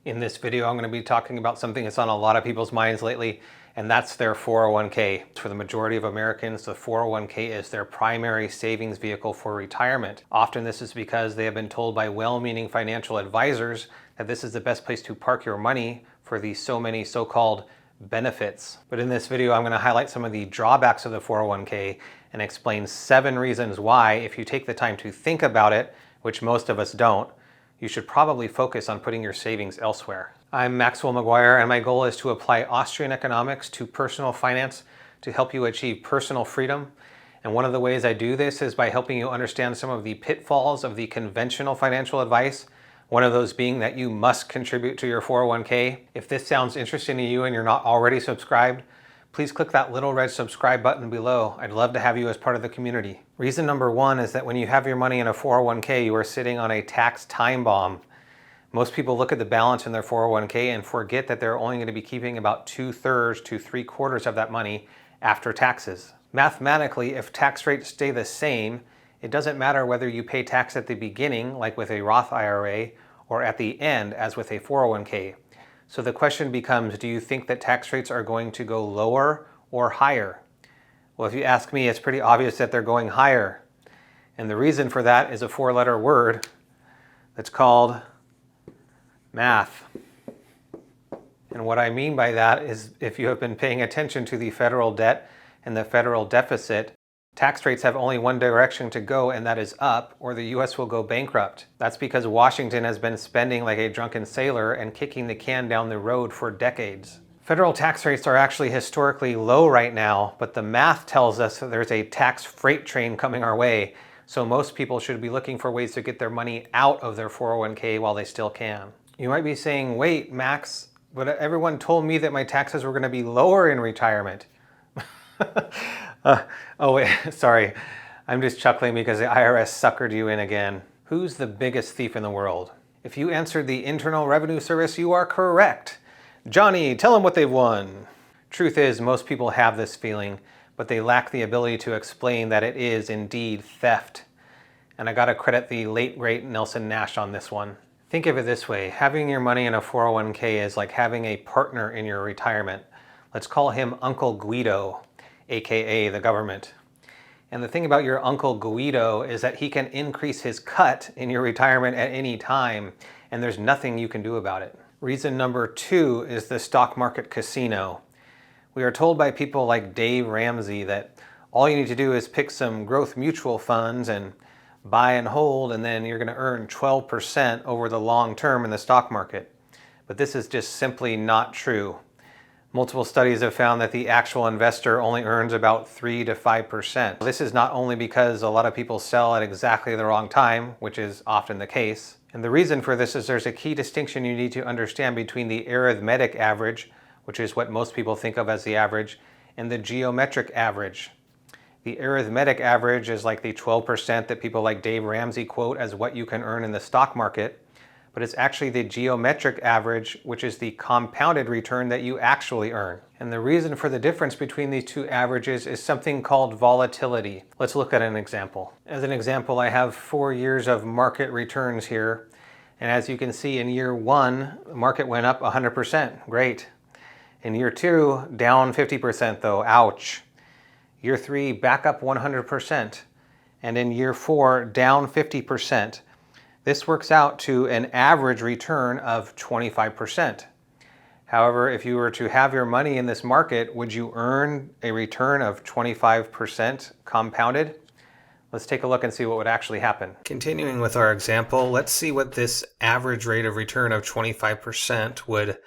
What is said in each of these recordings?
In this video, I'm going to be talking about something that's on a lot of people's minds lately, and that's their 401k. For the majority of Americans, the 401k is their primary savings vehicle for retirement. Often this is because they have been told by well-meaning financial advisors that this is the best place to park your money for the so many so-called benefits. But in this video, I'm going to highlight some of the drawbacks of the 401k and explain 7 reasons why, if you take the time to think about it, which most of us don't, you should probably focus on putting your savings elsewhere. I'm Maxwell McGuire, and my goal is to apply Austrian economics to personal finance to help you achieve personal freedom. And one of the ways I do this is by helping you understand some of the pitfalls of the conventional financial advice, one of those being that you must contribute to your 401k. If this sounds interesting to you and you're not already subscribed, please click that little red subscribe button below. I'd love to have you as part of the community. Reason number 1 is that when you have your money in a 401k, you are sitting on a tax time bomb. Most people look at the balance in their 401k and forget that they're only going to be keeping about 2/3 to 3/4 of that money after taxes. Mathematically, if tax rates stay the same, it doesn't matter whether you pay tax at the beginning, like with a Roth IRA, or at the end, as with a 401k. So the question becomes, do you think that tax rates are going to go lower or higher? Well, if you ask me, it's pretty obvious that they're going higher. And the reason for that is a 4-letter word that's called math. And what I mean by that is, if you have been paying attention to the federal debt and the federal deficit, tax rates have only one direction to go, and that is up, or the US will go bankrupt. That's because Washington has been spending like a drunken sailor and kicking the can down the road for decades. Federal tax rates are actually historically low right now, but the math tells us that there's a tax freight train coming our way, so most people should be looking for ways to get their money out of their 401k while they still can. You might be saying, wait, Max, but everyone told me that my taxes were going to be lower in retirement. Oh wait, sorry. I'm just chuckling because the IRS suckered you in again. Who's the biggest thief in the world? If you answered the Internal Revenue Service, you are correct. Johnny, tell them what they've won. Truth is, most people have this feeling, but they lack the ability to explain that it is indeed theft. And I gotta credit the late great Nelson Nash on this one. Think of it this way, having your money in a 401k is like having a partner in your retirement. Let's call him Uncle Guido, aka the government. And the thing about your Uncle Guido is that he can increase his cut in your retirement at any time, and there's nothing you can do about it. Reason number 2 is the stock market casino. We are told by people like Dave Ramsey that all you need to do is pick some growth mutual funds and buy and hold, and then you're going to earn 12% over the long term in the stock market. But this is just simply not true. Multiple studies have found that the actual investor only earns about 3 to 5%. This is not only because a lot of people sell at exactly the wrong time, which is often the case. And the reason for this is there's a key distinction you need to understand between the arithmetic average, which is what most people think of as the average, and the geometric average. The arithmetic average is like the 12% that people like Dave Ramsey quote as what you can earn in the stock market. But it's actually the geometric average, which is the compounded return that you actually earn. And the reason for the difference between these two averages is something called volatility. Let's look at an example. As an example, I have 4 years of market returns here. And as you can see, in year 1, the market went up 100%. Great. In year 2, down 50% though. Ouch. Year 3, back up 100%. And in year 4, down 50%. This works out to an average return of 25%. However, if you were to have your money in this market, would you earn a return of 25% compounded? Let's take a look and see what would actually happen. Continuing with our example, let's see what this average rate of return of 25% would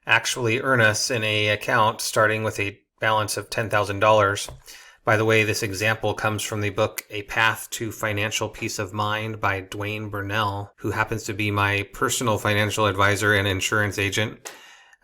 actually earn us in an account starting with a balance of $10,000. By the way, this example comes from the book A Path to Financial Peace of Mind by Dwayne Burnell, who happens to be my personal financial advisor and insurance agent.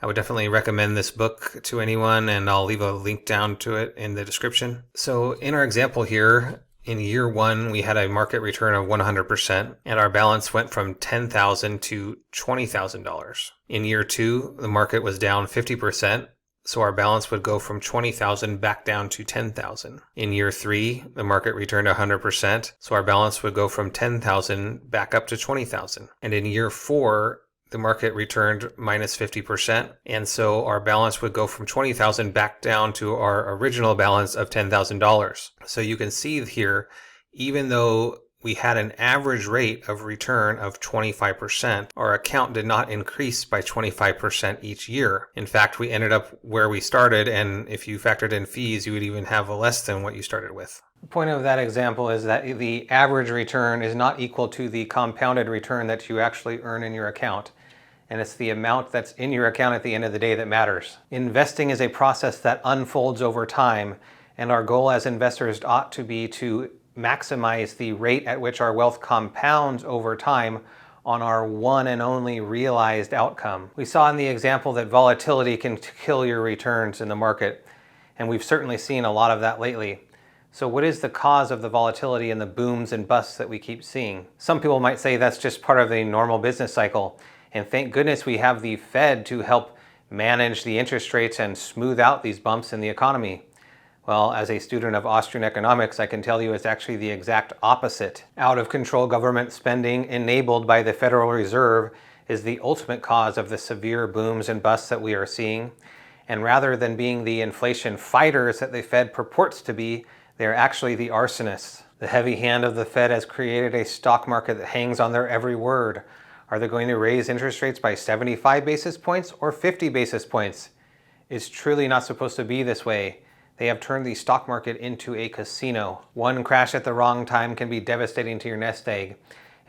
I would definitely recommend this book to anyone, and I'll leave a link down to it in the description. So in our example here, in year 1, we had a market return of 100%, and our balance went from $10,000 to $20,000. In year 2, the market was down 50%. So our balance would go from 20,000 back down to 10,000. In year 3, the market returned 100%. So our balance would go from 10,000 back up to 20,000. And in year 4, the market returned minus 50%. And so our balance would go from 20,000 back down to our original balance of $10,000. So you can see here, even though we had an average rate of return of 25%, our account did not increase by 25% each year. In fact, we ended up where we started, and if you factored in fees, you would even have less than what you started with. The point of that example is that the average return is not equal to the compounded return that you actually earn in your account. And it's the amount that's in your account at the end of the day that matters. Investing is a process that unfolds over time, and our goal as investors ought to be to maximize the rate at which our wealth compounds over time on our one and only realized outcome. We saw in the example that volatility can kill your returns in the market, and we've certainly seen a lot of that lately. So what is the cause of the volatility and the booms and busts that we keep seeing? Some people might say that's just part of the normal business cycle, and thank goodness we have the Fed to help manage the interest rates and smooth out these bumps in the economy. Well, as a student of Austrian economics, I can tell you it's actually the exact opposite. Out of control government spending enabled by the Federal Reserve is the ultimate cause of the severe booms and busts that we are seeing. And rather than being the inflation fighters that the Fed purports to be, they're actually the arsonists. The heavy hand of the Fed has created a stock market that hangs on their every word. Are they going to raise interest rates by 75 basis points or 50 basis points? It's truly not supposed to be this way. They have turned the stock market into a casino. One crash at the wrong time can be devastating to your nest egg.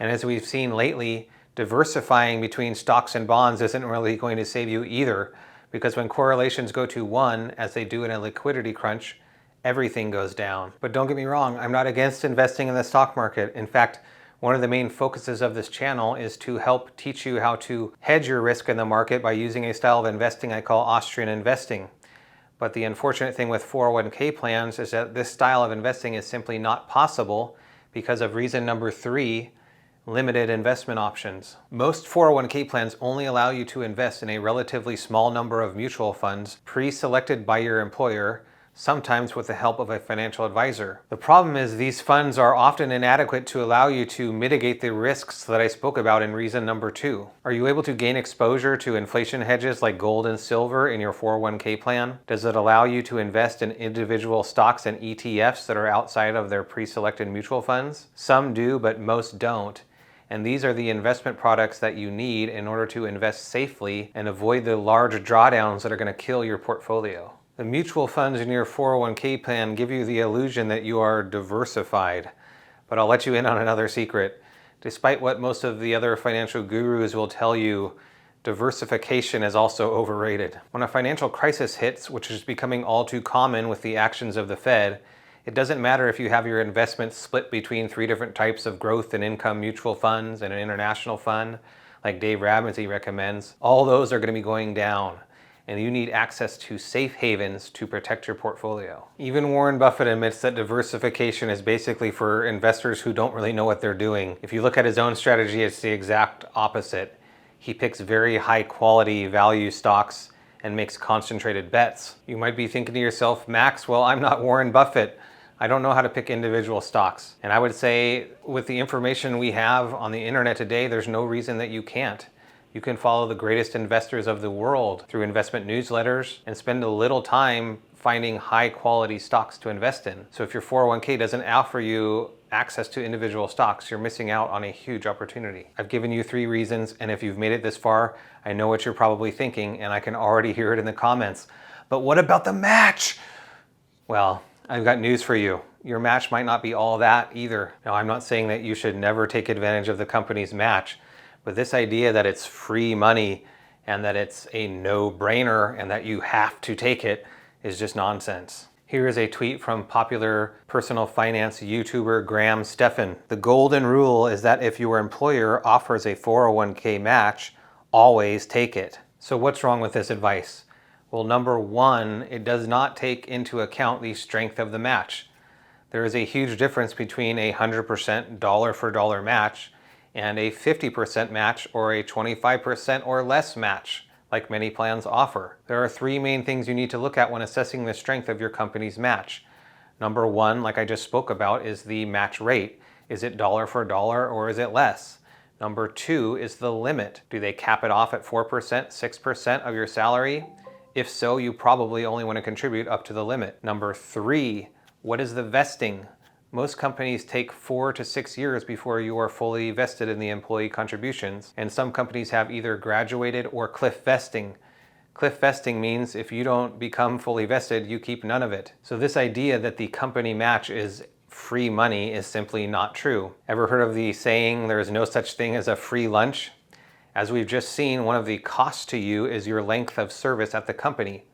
And as we've seen lately, diversifying between stocks and bonds isn't really going to save you either, because when correlations go to 1, as they do in a liquidity crunch, everything goes down. But don't get me wrong, I'm not against investing in the stock market. In fact, one of the main focuses of this channel is to help teach you how to hedge your risk in the market by using a style of investing I call Austrian investing. But the unfortunate thing with 401k plans is that this style of investing is simply not possible because of reason number 3, limited investment options. Most 401k plans only allow you to invest in a relatively small number of mutual funds pre-selected by your employer, sometimes with the help of a financial advisor. The problem is these funds are often inadequate to allow you to mitigate the risks that I spoke about in reason number 2. Are you able to gain exposure to inflation hedges like gold and silver in your 401k plan? Does it allow you to invest in individual stocks and ETFs that are outside of their pre-selected mutual funds? Some do, but most don't. And these are the investment products that you need in order to invest safely and avoid the large drawdowns that are going to kill your portfolio. The mutual funds in your 401k plan give you the illusion that you are diversified. But I'll let you in on another secret. Despite what most of the other financial gurus will tell you, diversification is also overrated. When a financial crisis hits, which is becoming all too common with the actions of the Fed, it doesn't matter if you have your investments split between 3 different types of growth and income mutual funds and an international fund, like Dave Ramsey recommends. All those are going to be going down, and you need access to safe havens to protect your portfolio. Even Warren Buffett admits that diversification is basically for investors who don't really know what they're doing. If you look at his own strategy, it's the exact opposite. He picks very high quality value stocks and makes concentrated bets. You might be thinking to yourself, Max, well, I'm not Warren Buffett. I don't know how to pick individual stocks. And I would say with the information we have on the internet today, there's no reason that you can't. You can follow the greatest investors of the world through investment newsletters and spend a little time finding high quality stocks to invest in. So if your 401k doesn't offer you access to individual stocks, you're missing out on a huge opportunity. I've given you 3 reasons, and if you've made it this far, I know what you're probably thinking, and I can already hear it in the comments. But what about the match? Well, I've got news for you. Your match might not be all that either. Now, I'm not saying that you should never take advantage of the company's match, but this idea that it's free money and that it's a no-brainer and that you have to take it is just nonsense. Here is a tweet from popular personal finance YouTuber Graham Stephan. The golden rule is that if your employer offers a 401k match, always take it. So what's wrong with this advice? Well, number 1, it does not take into account the strength of the match. There is a huge difference between a 100% dollar for dollar match and a 50% match or a 25% or less match, like many plans offer. There are 3 main things you need to look at when assessing the strength of your company's match. Number 1, like I just spoke about, is the match rate. Is it dollar for dollar or is it less? Number 2 is the limit. Do they cap it off at 4%, 6% of your salary? If so, you probably only want to contribute up to the limit. Number 3, what is the vesting? Most companies take 4 to 6 years before you are fully vested in the employee contributions, and some companies have either graduated or cliff vesting. Cliff vesting means if you don't become fully vested, you keep none of it. So this idea that the company match is free money is simply not true. Ever heard of the saying, there is no such thing as a free lunch? As we've just seen, one of the costs to you is your length of service at the company.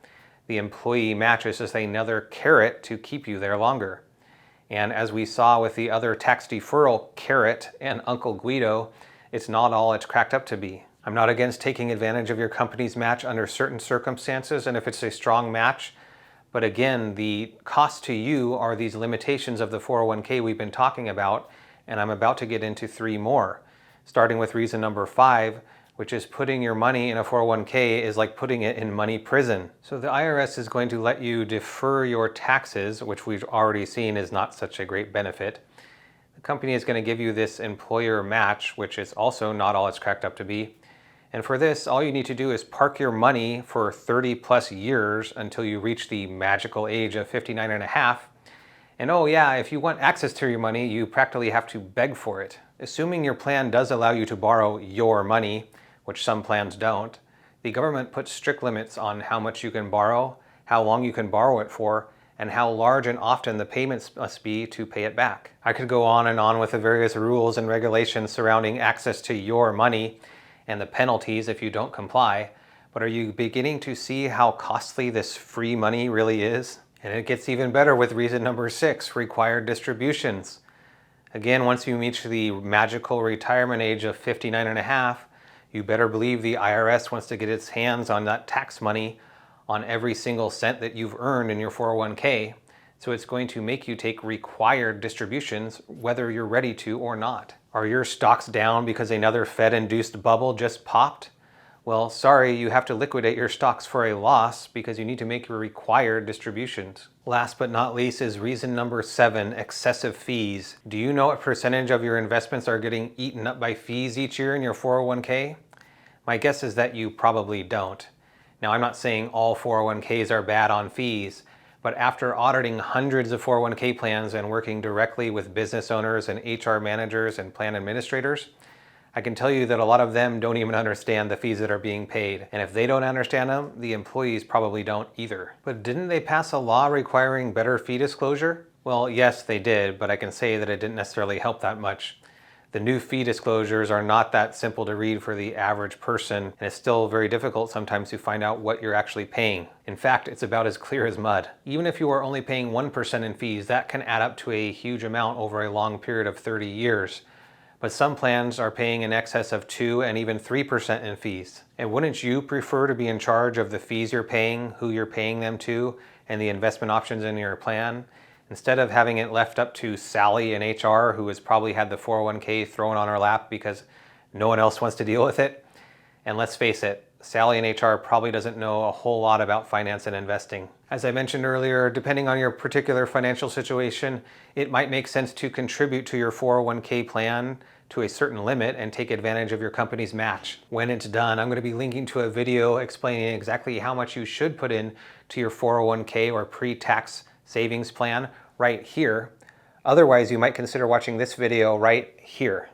The employee match is just another carrot to keep you there longer. And as we saw with the other tax deferral carrot and Uncle Guido, it's not all it's cracked up to be. I'm not against taking advantage of your company's match under certain circumstances and if it's a strong match. But again, the cost to you are these limitations of the 401k we've been talking about, and I'm about to get into 3 more. Starting with reason number 5, which is putting your money in a 401k is like putting it in money prison. So the IRS is going to let you defer your taxes, which we've already seen is not such a great benefit. The company is going to give you this employer match, which is also not all it's cracked up to be. And for this, all you need to do is park your money for 30 plus years until you reach the magical age of 59 and a half. And oh yeah, if you want access to your money, you practically have to beg for it. Assuming your plan does allow you to borrow your money, which some plans don't, the government puts strict limits on how much you can borrow, how long you can borrow it for, and how large and often the payments must be to pay it back. I could go on and on with the various rules and regulations surrounding access to your money and the penalties if you don't comply, but are you beginning to see how costly this free money really is? And it gets even better with reason number 6, required distributions. Again, once you reach the magical retirement age of 59 and a half, you better believe the IRS wants to get its hands on that tax money on every single cent that you've earned in your 401k. So it's going to make you take required distributions whether you're ready to or not. Are your stocks down because another Fed-induced bubble just popped? Well, sorry, you have to liquidate your stocks for a loss because you need to make your required distributions. Last but not least is reason number 7, excessive fees. Do you know what percentage of your investments are getting eaten up by fees each year in your 401k? My guess is that you probably don't. Now, I'm not saying all 401ks are bad on fees, but after auditing hundreds of 401k plans and working directly with business owners and HR managers and plan administrators, I can tell you that a lot of them don't even understand the fees that are being paid. And if they don't understand them, the employees probably don't either. But didn't they pass a law requiring better fee disclosure? Well, yes, they did, but I can say that it didn't necessarily help that much. The new fee disclosures are not that simple to read for the average person, and it's still very difficult sometimes to find out what you're actually paying. In fact, it's about as clear as mud. Even if you are only paying 1% in fees, that can add up to a huge amount over a long period of 30 years. But some plans are paying in excess of 2 and even 3% in fees. And wouldn't you prefer to be in charge of the fees you're paying, who you're paying them to, and the investment options in your plan? Instead of having it left up to Sally in HR, who has probably had the 401k thrown on her lap because no one else wants to deal with it. And let's face it, Sally in HR probably doesn't know a whole lot about finance and investing. As I mentioned earlier, depending on your particular financial situation, it might make sense to contribute to your 401k plan to a certain limit and take advantage of your company's match. When it's done, I'm going to be linking to a video explaining exactly how much you should put in to your 401k or pre-tax savings plan right here. Otherwise, you might consider watching this video right here.